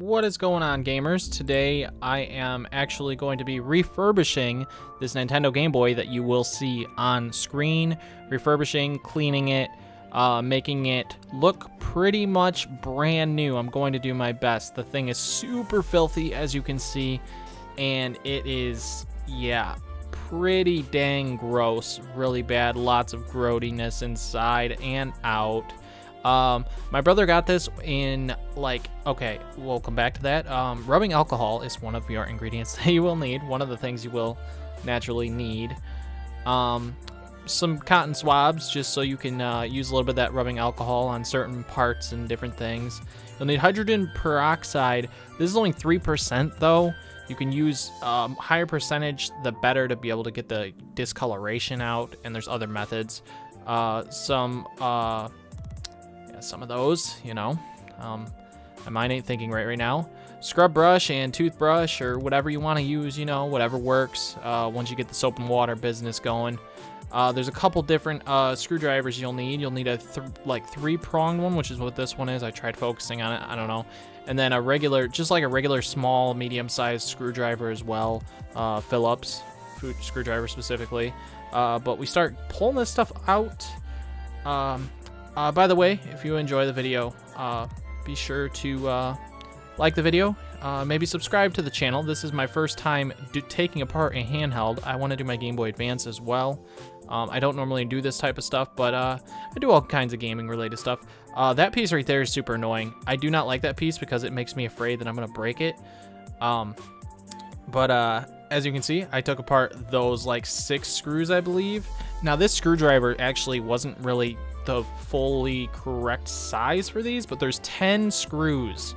What is going on, gamers? Today I am actually going to be refurbishing this Nintendo Game Boy that you will see on screen. Refurbishing, cleaning it, making it look pretty much brand new. I'm going to do my best. The thing is super filthy, as you can see, and it is, yeah, pretty dang gross. Really bad. Lots of grody-ness inside and out. My brother got this in, like, okay, we'll come back to that. Rubbing alcohol is one of your ingredients that you will need. One of the things you will naturally need. Some cotton swabs, just so you can use a little bit of that rubbing alcohol on certain parts and different things. You'll need hydrogen peroxide. This is only 3% though. You can use higher percentage, the better, to be able to get the discoloration out, and there's other methods. Some of those, you know. My mind ain't thinking right now. Scrub brush and toothbrush, or whatever you want to use, you know, whatever works. Once you get the soap and water business going. There's a couple different screwdrivers you'll need. You'll need a three-pronged one, which is what this one is. I tried focusing on it. I don't know. And then a regular, just like a regular small, medium-sized screwdriver as well. Phillips screwdriver specifically. But we start pulling this stuff out. By the way, if you enjoy the video, be sure to like the video, maybe subscribe to the channel. This is my first time taking apart a handheld. I want to do my Game Boy Advance as well. I don't normally do this type of stuff, but I do all kinds of gaming related stuff. That piece right there is super annoying. I do not like that piece because it makes me afraid that I'm going to break it. As you can see, I took apart those like 6 screws, I believe. Now this screwdriver actually wasn't really the fully correct size for these, but there's 10 screws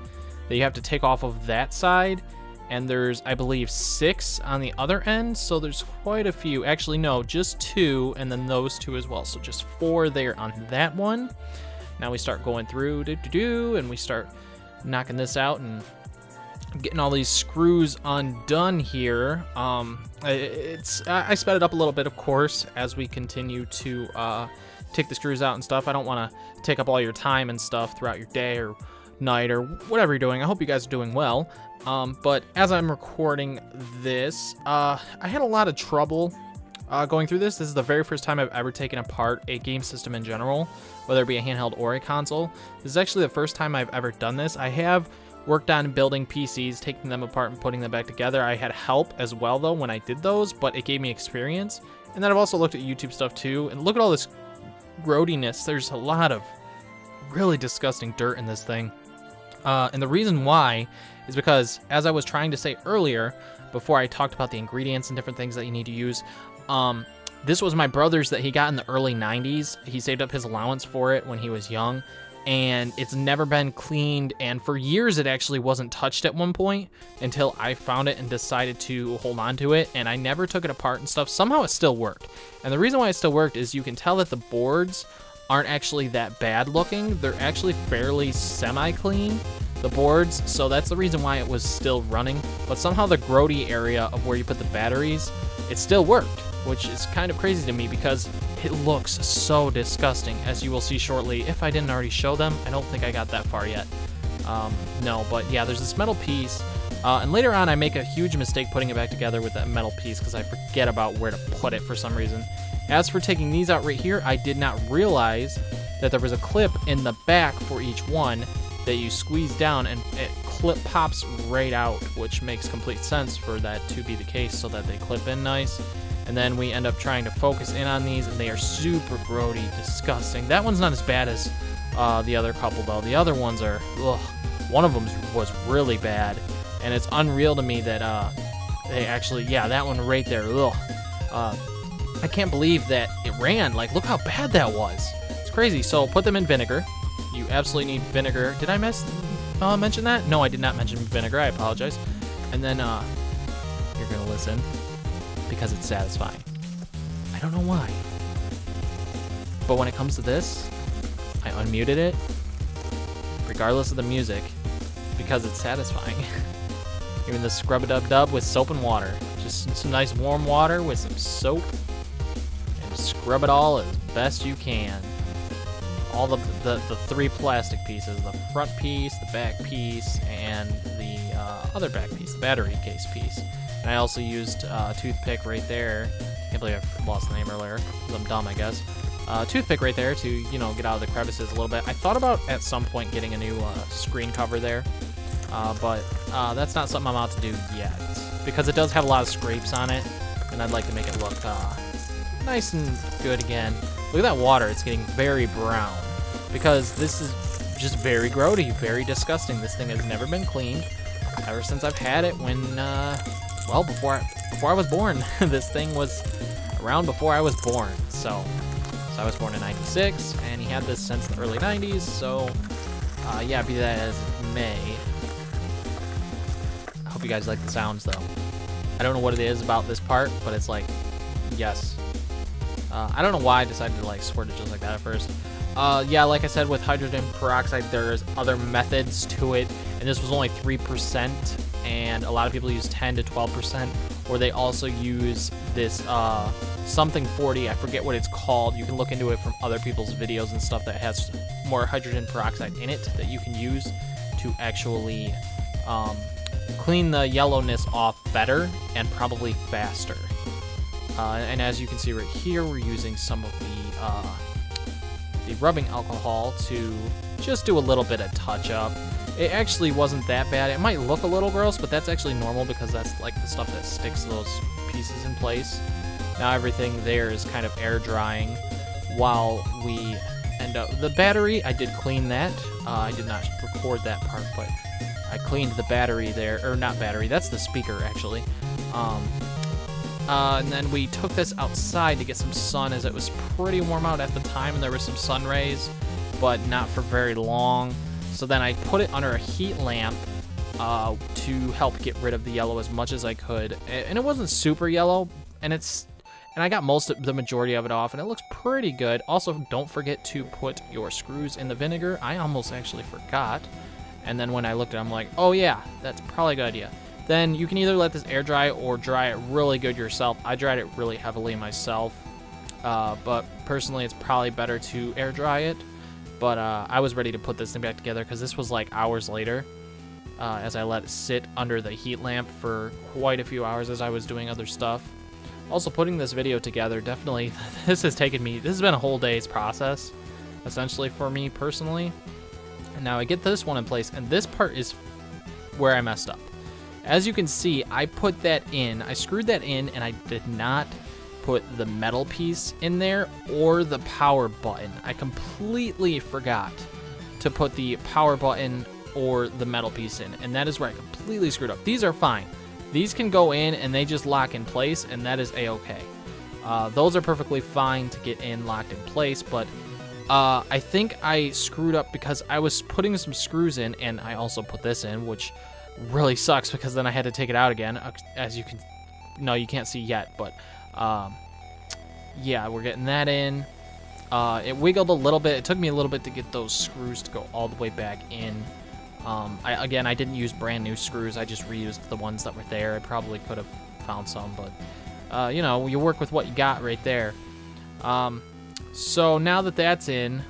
that you have to take off of that side, and there's, I believe, 6 on the other end, so there's quite a few. Actually, no, just 2, and then those 2 as well, so just 4 there on that one. Now we start going through, and we start knocking this out and getting all these screws undone here. I sped it up a little bit, of course, as we continue to take the screws out and stuff. I don't want to take up all your time and stuff throughout your day or night or whatever you're doing. I hope you guys are doing well. But as I'm recording this, I had a lot of trouble going through this. This is the very first time I've ever taken apart a game system in general, whether it be a handheld or a console. This is actually the first time I've ever done this. I have worked on building PCs, taking them apart and putting them back together. I had help as well, though, when I did those, but it gave me experience. And then I've also looked at YouTube stuff, too, and look at all this grodiness. There's a lot of really disgusting dirt in this thing. And the reason why is because, as I was trying to say earlier, before I talked about the ingredients and different things that you need to use, this was my brother's that he got in the early 90s. He saved up his allowance for it when he was young, and it's never been cleaned, and for years it actually wasn't touched at one point until I found it and decided to hold on to it, and I never took it apart and stuff. Somehow it still worked, and the reason why it still worked is you can tell that the boards aren't actually that bad looking. They're actually fairly semi-clean, the boards, so that's the reason why it was still running. But somehow the grody area of where you put the batteries, it still worked, which is kind of crazy to me because it looks so disgusting, as you will see shortly. If I didn't already show them, I don't think I got that far yet. No, but yeah, there's this metal piece, and later on I make a huge mistake putting it back together with that metal piece because I forget about where to put it for some reason. As for taking these out right here, I did not realize that there was a clip in the back for each one that you squeeze down and it pops right out, which makes complete sense for that to be the case, so that they clip in nice. And then we end up trying to focus in on these, and they are super grody, disgusting. That one's not as bad as the other couple, though. The other ones are, ugh. One of them was really bad, and it's unreal to me that they actually, yeah, that one right there, ugh. I can't believe that it ran. Like, look how bad that was. It's crazy. So put them in vinegar. You absolutely need vinegar. Did I mention that? No, I did not mention vinegar. I apologize. And then you're going to listen because it's satisfying. I don't know why. But when it comes to this, I unmuted it regardless of the music because it's satisfying. Even the scrub-a-dub-dub with soap and water. Just some nice warm water with some soap. Scrub it all as best you can. all the three plastic pieces, the front piece, the back piece, and the other back piece, the battery case piece. And I also used a toothpick right there. Can't believe I lost the name earlier, because I'm dumb, I guess. Toothpick right there to, you know, get out of the crevices a little bit. I thought about at some point getting a new screen cover there, but that's not something I'm about to do yet, because it does have a lot of scrapes on it, and I'd like to make it look nice and good again. Look at that water, it's getting very brown, because this is just very grody, very disgusting. This thing has never been cleaned ever since I've had it when, well, before I was born. This thing was around before I was born, so I was born in 96, and he had this since the early 90s, so yeah, be that as it may. I hope you guys like the sounds, though. I don't know what it is about this part, but it's like, yes. I don't know why I decided to like squirt it just like that at first. Yeah, like I said, with hydrogen peroxide, there's other methods to it, and this was only 3%, and a lot of people use 10 to 12%, or they also use this something 40, I forget what it's called. You can look into it from other people's videos and stuff that has more hydrogen peroxide in it that you can use to actually clean the yellowness off better and probably faster. And as you can see right here, we're using some of the rubbing alcohol to just do a little bit of touch up. It actually wasn't that bad. It might look a little gross, but that's actually normal because that's like the stuff that sticks those pieces in place. Now everything there is kind of air drying while we end up. The battery, I did clean that. I did not record that part, but I cleaned the battery there, or not battery, that's the speaker actually. And then we took this outside to get some sun, as it was pretty warm out at the time and there were some sun rays, but not for very long. So then I put it under a heat lamp to help get rid of the yellow as much as I could. And it wasn't super yellow, and I got the majority of it off, and it looks pretty good. Also, don't forget to put your screws in the vinegar. I almost actually forgot. And then when I looked at it, I'm like, oh yeah, that's probably a good idea. Then you can either let this air dry or dry it really good yourself. I dried it really heavily myself, but personally it's probably better to air dry it. But I was ready to put this thing back together because this was like hours later, as I let it sit under the heat lamp for quite a few hours as I was doing other stuff. Also, putting this video together, definitely, this has been a whole day's process, essentially, for me personally. And now I get this one in place, and this part is where I messed up. As you can see, I put that in, I screwed that in, and I did not put the metal piece in there or the power button. I completely forgot to put the power button or the metal piece in, and that is where I completely screwed up. These are fine. These can go in and they just lock in place, and that is a-okay. Those are perfectly fine to get in locked in place, but I think I screwed up because I was putting some screws in, and I also put this in, which really sucks because then I had to take it out again. As you can, no, you can't see yet, but yeah, we're getting that in. It wiggled a little bit. It took me a little bit to get those screws to go all the way back in. I didn't use brand new screws. I just reused the ones that were there. I probably could have found some, but you know, you work with what you got right there. So now that that's in,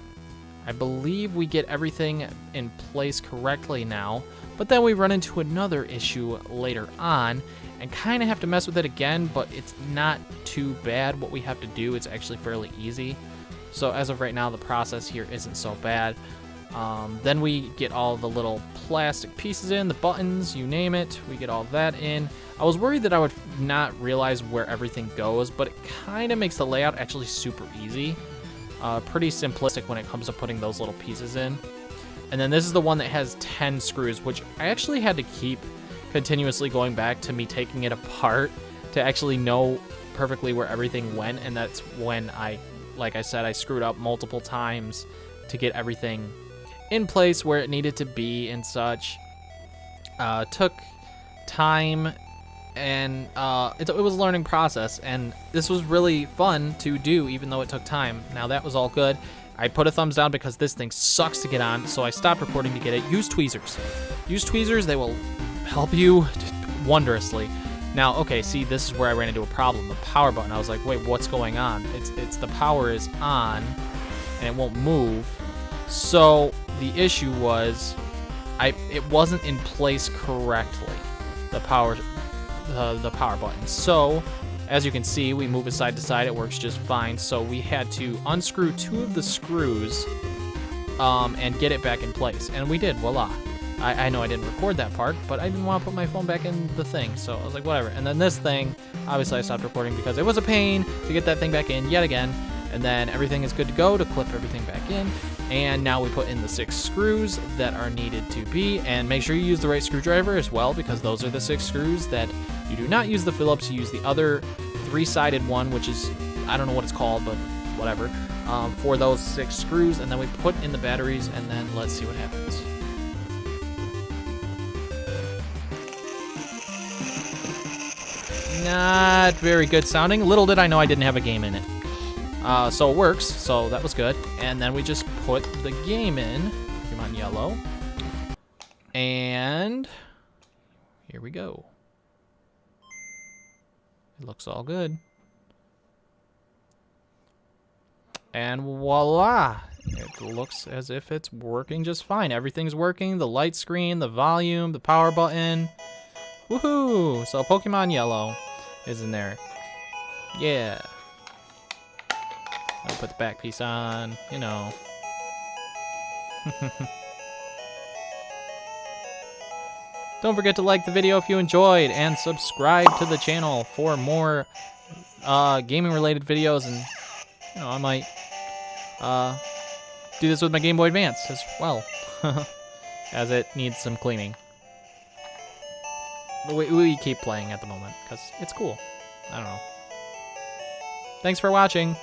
I believe we get everything in place correctly now, but then we run into another issue later on and kind of have to mess with it again, but it's not too bad what we have to do. It's actually fairly easy. So as of right now, the process here isn't so bad. Then we get all the little plastic pieces in, the buttons, you name it, we get all that in. I was worried that I would not realize where everything goes, but it kind of makes the layout actually super easy. Pretty simplistic when it comes to putting those little pieces in. And then this is the one that has 10 screws, which I actually had to keep continuously going back to me taking it apart to actually know perfectly where everything went, and that's when like I said, I screwed up multiple times to get everything in place where it needed to be and such. Took time, and it was a learning process, and this was really fun to do even though it took time. Now that was all good. I put a thumbs down because this thing sucks to get on, so I stopped recording to get it. Use tweezers. Use tweezers, they will help you wondrously. Now, okay, see, this is where I ran into a problem. The power button, I was like, wait, what's going on? It's the power is on, and it won't move. So the issue was, it wasn't in place correctly, the power button. So as you can see, we move it side to side. It works just fine. So we had to unscrew 2 of the screws and get it back in place, and we did. Voila. I know I didn't record that part, but I didn't want to put my phone back in the thing, so I was like, whatever. And then this thing, obviously I stopped recording because it was a pain to get that thing back in yet again. And then everything is good to go to clip everything back in. And now we put in the 6 screws that are needed to be, and make sure you use the right screwdriver as well, because those are the 6 screws that you do not use the Phillips. You use the other 3-sided one, which is, I don't know what it's called, but whatever, for those 6 screws. And then we put in the batteries, and then let's see what happens. Not very good sounding. Little did I know I didn't have a game in it. So it works, so that was good. And then we just put the game in, Pokemon Yellow. And here we go. It looks all good. And voila! It looks as if it's working just fine. Everything's working, the light screen, the volume, the power button. Woohoo! So Pokemon Yellow is in there. Yeah. I'll put the back piece on, you know. Don't forget to like the video if you enjoyed, and subscribe to the channel for more gaming related videos. And you know, I might do this with my Game Boy Advance as well, as it needs some cleaning. We keep playing at the moment because it's cool. I don't know. Thanks for watching.